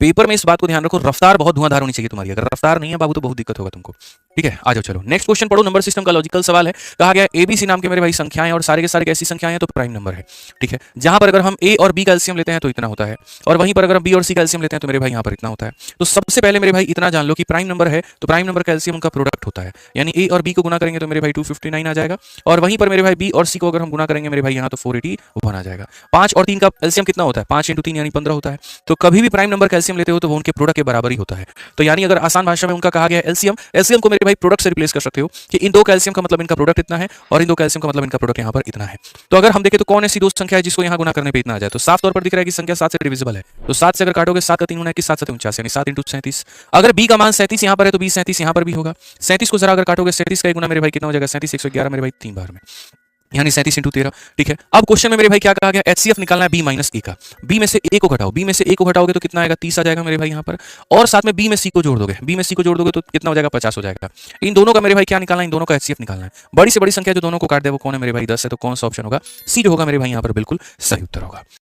Paper में इस बात को ध्यान रखो, रफ्तार बहुत धुआंधार होनी चाहिए तुम्हारी। अगर रफ्तार नहीं है बाबू तो बहुत दिक्कत होगा तुमको। ठीक है, आ जाओ चलो नेक्स्ट क्वेश्चन पढ़ो। नंबर सिस्टम का लॉजिकल सवाल है। कहा गया एबीसी नाम के मेरे भाई संख्याएं और सारे के सारे कैसी संख्याएं हैं तो प्राइम नंबर है। ठीक है, जहां पर अगर हम ए और बी कैल्सियम लेते हैं तो इतना होता है, और वहीं पर अगर हम बी और सी कैल्सियम लेते हैं तो मेरे भाई यहाँ पर इतना होता है। तो सबसे पहले मेरे भाई इतना जान लो कि प्राइम नंबर है तो प्राइम नंबर कैल्सियम का प्रोडक्ट होता है, यानी ए और बी को गुना करेंगे तो मेरे भाई 259 आ जाएगा, और वहीं पर मेरे भाई बी और सी को अगर हम गुना करेंगे मेरे भाई यहाँ तो 481 आ जाएगा। 5 और 3 का कैल्सियम कितना होता है? 5 × 3 यानी 15 होता है। तो कभी भी प्राइम नंबर कैल्सियम लेते हो तो वो उनके प्रोडक्ट के बराबर ही होता है। तो यानी अगर आसान भाषा में उनका कहा गया एलसीएम, एलसीएम को मेरे भाई प्रोडक्ट से रिप्लेस कर सकते हो कि इन दो कैल्सियम का मतलब इनका प्रोडक्ट इतना है, और इन दो कैल्सियम का मतलब इनका प्रोडक्ट यहाँ पर इतना है। तो अगर हम देखें तो कौन ऐसी दो संख्या है जिसको यहाँ गुना करने पे इतना आ जाए? तो साफ तौर पर दिख रहा है कि संख्या 7 से डिविजिबल है। तो 7 से अगर काटोगे 7 का 3 गुना 21, 7 7 49 यानी 7 × 37। अगर बी का मान 37 यहाँ पर है तो बी 37 यहाँ पर भी होगा। 37 को जरा अगर काटोगे 37 का एक गुना मेरे भाई कितना हो जाएगा? 37 111 मेरे भाई 3 बार में, यानी 37 × 13। ठीक है, अब क्वेश्चन में मेरे भाई क्या कहा गया? एचसीएफ निकालना है बी माइनस ए का। बी में से ए को घटाओ, बी में से ए को घटाओगे तो कितना आएगा? 30 आ जाएगा मेरे भाई यहाँ पर, और साथ में बी में सी को जोड़ दोगे, बी में सी को जोड़ दोगे तो कितना हो जाएगा? 50 हो जाएगा। इन दोनों का मेरे भाई क्या निकालना है? इन दोनों का एचसीएफ निकालना है। बड़ी से बड़ी संख्या जो दोनों को काट दे वो कौन है मेरे भाई? 10 है, तो कौन सा ऑप्शन होगा? सी जो होगा मेरे भाई यहाँ पर बिल्कुल सही उत्तर होगा।